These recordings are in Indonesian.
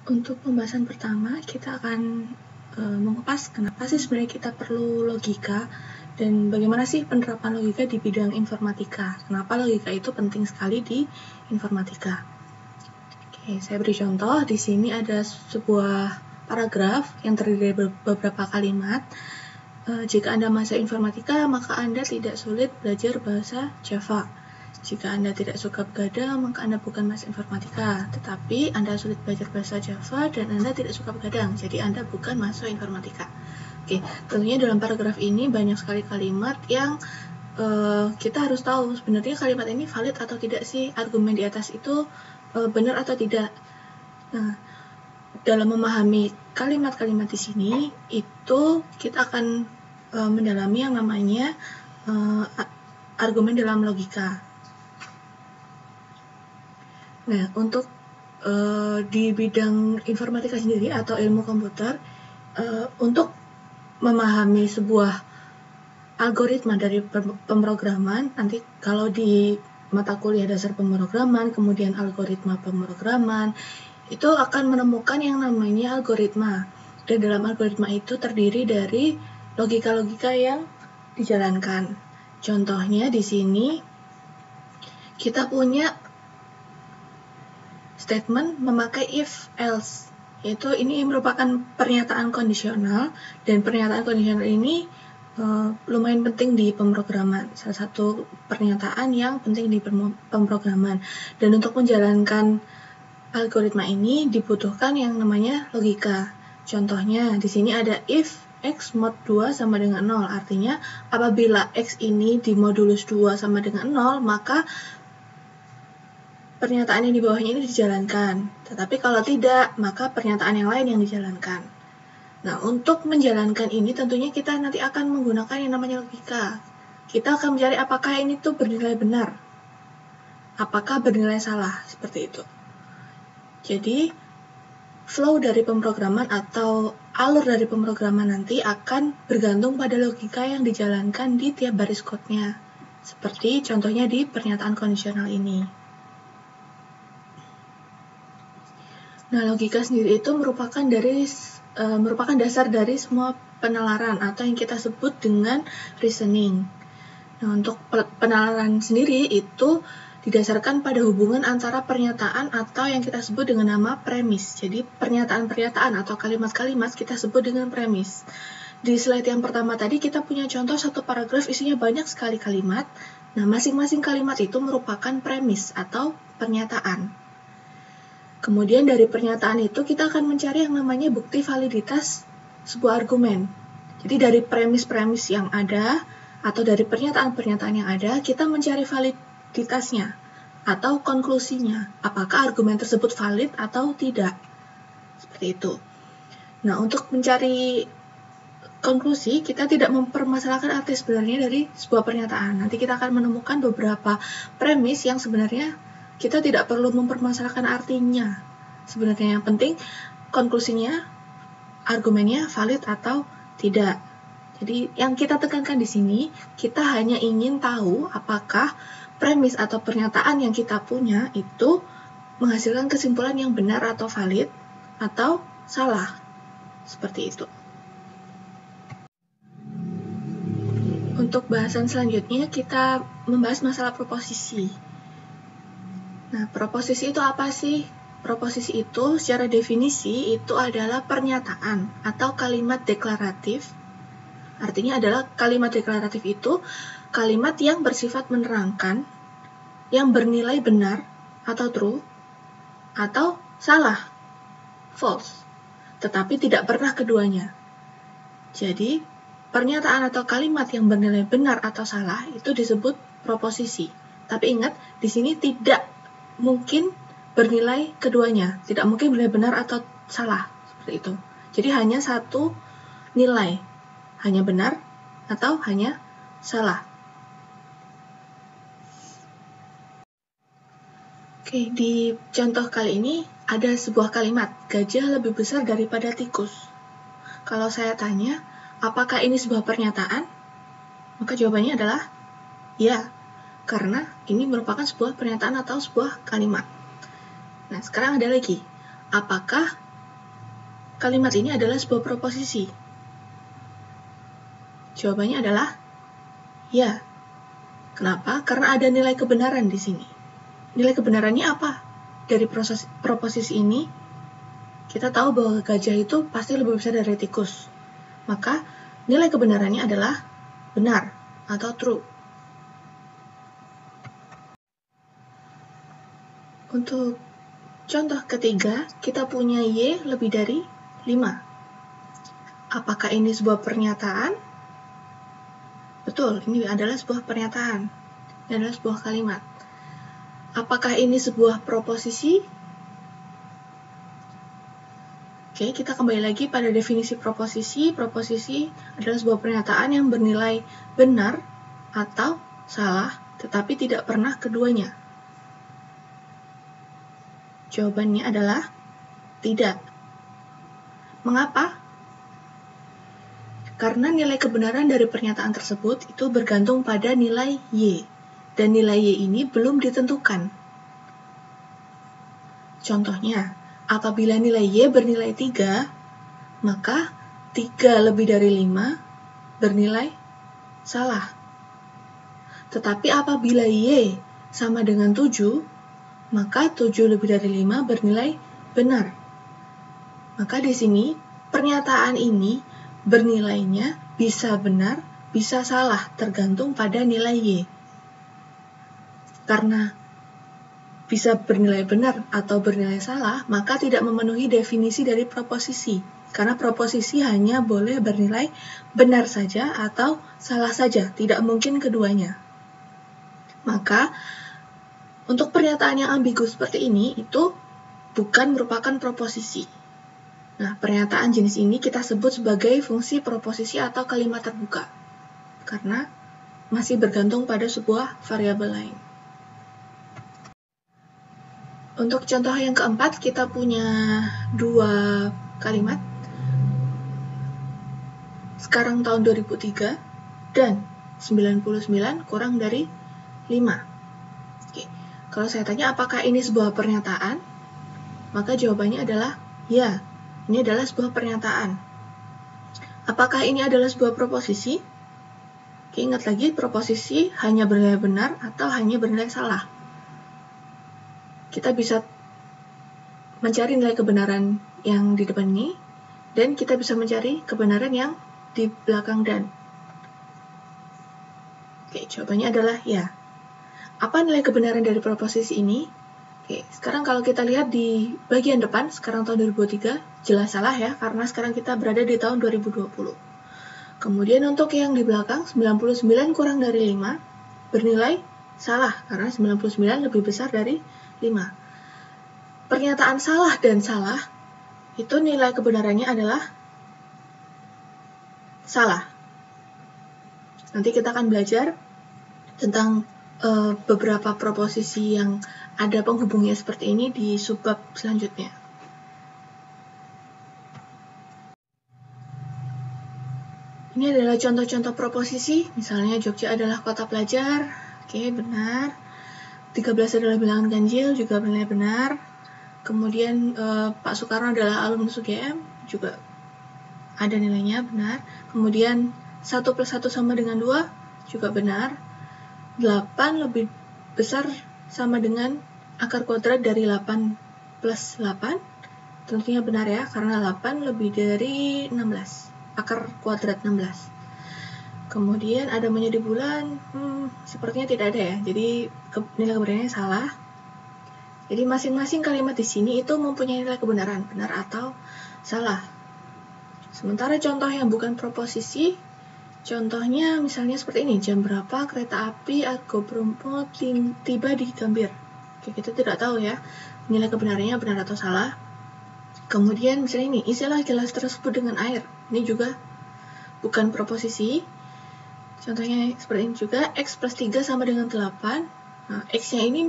Untuk pembahasan pertama, kita akan mengupas kenapa sih sebenarnya kita perlu logika dan bagaimana sih penerapan logika di bidang informatika. Kenapa logika itu penting sekali di informatika. Oke, saya beri contoh. Di sini ada sebuah paragraf yang terdiri dari beberapa kalimat. Jika Anda masuk informatika, maka Anda tidak sulit belajar bahasa Java. Jika Anda tidak suka begadang, maka Anda bukan masuk informatika. Tetapi Anda sulit belajar bahasa Java dan Anda tidak suka begadang, jadi Anda bukan masuk informatika. Oke, tentunya dalam paragraf ini banyak sekali kalimat yang kita harus tahu sebenarnya kalimat ini valid atau tidak sih, argumen di atas itu benar atau tidak. Nah, dalam memahami kalimat-kalimat di sini, itu kita akan mendalami yang namanya argumen dalam logika. Nah, untuk di bidang informatika sendiri atau ilmu komputer, untuk memahami sebuah algoritma dari pemrograman, nanti kalau di mata kuliah dasar pemrograman, kemudian algoritma pemrograman, itu akan menemukan yang namanya algoritma. Dan dalam algoritma itu terdiri dari logika-logika yang dijalankan. Contohnya di sini kita punya statement memakai if else, yaitu ini merupakan pernyataan kondisional, dan pernyataan kondisional ini lumayan penting di pemrograman, salah satu pernyataan yang penting di pemrograman. Dan untuk menjalankan algoritma ini dibutuhkan yang namanya logika. Contohnya di sini ada if x mod 2 sama dengan 0, artinya apabila x ini dimodulus 2 sama dengan 0, maka pernyataan yang di bawahnya ini dijalankan. Tetapi kalau tidak, maka pernyataan yang lain yang dijalankan. Nah, untuk menjalankan ini tentunya kita nanti akan menggunakan yang namanya logika. Kita akan mencari apakah ini tuh bernilai benar, apakah bernilai salah, seperti itu. Jadi, flow dari pemrograman atau alur dari pemrograman nanti akan bergantung pada logika yang dijalankan di tiap baris code-nya. Seperti contohnya di pernyataan kondisional ini. Nah, logika sendiri itu merupakan dasar dari semua penalaran atau yang kita sebut dengan reasoning. Nah, untuk penalaran sendiri itu didasarkan pada hubungan antara pernyataan atau yang kita sebut dengan nama premis. Jadi, pernyataan-pernyataan atau kalimat-kalimat kita sebut dengan premis. Di slide yang pertama tadi kita punya contoh satu paragraf isinya banyak sekali kalimat. Nah, masing-masing kalimat itu merupakan premis atau pernyataan. Kemudian dari pernyataan itu kita akan mencari yang namanya bukti validitas sebuah argumen. Jadi dari premis-premis yang ada atau dari pernyataan-pernyataan yang ada, kita mencari validitasnya atau konklusinya. Apakah argumen tersebut valid atau tidak. Seperti itu. Nah, untuk mencari konklusi, kita tidak mempermasalahkan arti sebenarnya dari sebuah pernyataan. Nanti kita akan menemukan beberapa premis yang sebenarnya kita tidak perlu mempermasalahkan artinya. Sebenarnya yang penting konklusinya, argumennya valid atau tidak. Jadi yang kita tekankan di sini, kita hanya ingin tahu apakah premis atau pernyataan yang kita punya itu menghasilkan kesimpulan yang benar atau valid atau salah. Seperti itu. Untuk bahasan selanjutnya kita membahas masalah proposisi. Nah, proposisi itu apa sih? Proposisi itu secara definisi itu adalah pernyataan atau kalimat deklaratif. Artinya adalah kalimat deklaratif itu kalimat yang bersifat menerangkan, yang bernilai benar atau true, atau salah, false, tetapi tidak pernah keduanya. Jadi, pernyataan atau kalimat yang bernilai benar atau salah itu disebut proposisi. Tapi ingat, di sini tidak mungkin bernilai keduanya, tidak mungkin bernilai benar atau salah, seperti itu. Jadi hanya satu nilai, hanya benar atau hanya salah. Oke, di contoh kali ini ada sebuah kalimat, gajah lebih besar daripada tikus. Kalau saya tanya, apakah ini sebuah pernyataan? Maka jawabannya adalah ya, karena ini merupakan sebuah pernyataan atau sebuah kalimat. Nah, sekarang ada lagi. Apakah kalimat ini adalah sebuah proposisi? Jawabannya adalah ya. Kenapa? Karena ada nilai kebenaran di sini. Nilai kebenarannya apa? Dari proposisi ini, kita tahu bahwa gajah itu pasti lebih besar dari tikus. Maka, nilai kebenarannya adalah benar atau true. Untuk contoh ketiga, kita punya Y lebih dari 5. Apakah ini sebuah pernyataan? Betul, ini adalah sebuah pernyataan. Ini adalah sebuah kalimat. Apakah ini sebuah proposisi? Oke, kita kembali lagi pada definisi proposisi. Proposisi adalah sebuah pernyataan yang bernilai benar atau salah, tetapi tidak pernah keduanya. Jawabannya adalah tidak. Mengapa? Karena nilai kebenaran dari pernyataan tersebut itu bergantung pada nilai Y, dan nilai Y ini belum ditentukan. Contohnya, apabila nilai Y bernilai 3, maka 3 lebih dari 5 bernilai salah. Tetapi apabila Y sama dengan 7, maka 7 lebih dari 5 bernilai benar. Maka di sini, pernyataan ini bernilainya bisa benar, bisa salah, tergantung pada nilai Y. Karena bisa bernilai benar atau bernilai salah, maka tidak memenuhi definisi dari proposisi. Karena proposisi hanya boleh bernilai benar saja atau salah saja, tidak mungkin keduanya. Maka, untuk pernyataan yang ambigu seperti ini, itu bukan merupakan proposisi. Nah, pernyataan jenis ini kita sebut sebagai fungsi proposisi atau kalimat terbuka, karena masih bergantung pada sebuah variabel lain. Untuk contoh yang keempat, kita punya 2 kalimat. Sekarang tahun 2003 dan 99 kurang dari 5. Oke. Kalau saya tanya apakah ini sebuah pernyataan, maka jawabannya adalah ya. Ini adalah sebuah pernyataan. Apakah ini adalah sebuah proposisi? Oke, ingat lagi, proposisi hanya bernilai benar atau hanya bernilai salah. Kita bisa mencari nilai kebenaran yang di depan ini, dan kita bisa mencari kebenaran yang di belakang dan. Oke, jawabannya adalah ya. Apa nilai kebenaran dari proposisi ini? Oke, sekarang kalau kita lihat di bagian depan, sekarang tahun 2003, jelas salah ya, karena sekarang kita berada di tahun 2020. Kemudian untuk yang di belakang, 99 kurang dari 5, bernilai salah, karena 99 lebih besar dari 5. Pernyataan salah dan salah, itu nilai kebenarannya adalah salah. Nanti kita akan belajar tentang beberapa proposisi yang ada penghubungnya seperti ini di subbab selanjutnya. Ini adalah contoh-contoh proposisi, misalnya Jogja adalah kota pelajar, oke, benar. 13 adalah bilangan ganjil, juga bernilai benar. Kemudian Pak Soekarno adalah alumnus UGM, juga ada nilainya, benar. Kemudian 1 plus 1 sama dengan 2, juga benar. 8 lebih besar sama dengan akar kuadrat dari 8 plus 8. Tentunya benar ya, karena 8 lebih dari 16. Akar kuadrat 16. Kemudian ada menjadi bulan, sepertinya tidak ada ya. Jadi nilai kebenarannya salah. Jadi masing-masing kalimat di sini itu mempunyai nilai kebenaran, benar atau salah. Sementara contoh yang bukan proposisi, contohnya misalnya seperti ini, jam berapa kereta api Argo Bromo tiba di Gambir. Oke, kita tidak tahu ya, nilai kebenarannya benar atau salah. Kemudian misalnya ini, isilah gelas tersebut dengan air. Ini juga bukan proposisi. Contohnya seperti ini juga, X plus 3 sama dengan 8. Nah, X-nya ini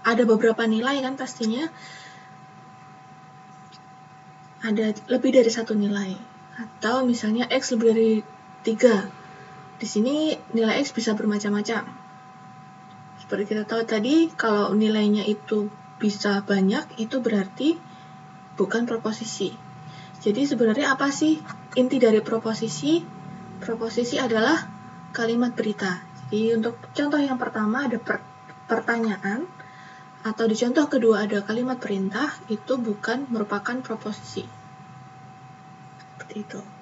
ada beberapa nilai kan pastinya. Ada lebih dari satu nilai. Atau misalnya X lebih dari 3. Di sini nilai X bisa bermacam-macam. Seperti kita tahu tadi, kalau nilainya itu bisa banyak, itu berarti bukan proposisi. Jadi sebenarnya apa sih inti dari proposisi? Proposisi adalah kalimat berita. Jadi untuk contoh yang pertama ada pertanyaan, atau di contoh kedua ada kalimat perintah, itu bukan merupakan proposisi. Seperti itu.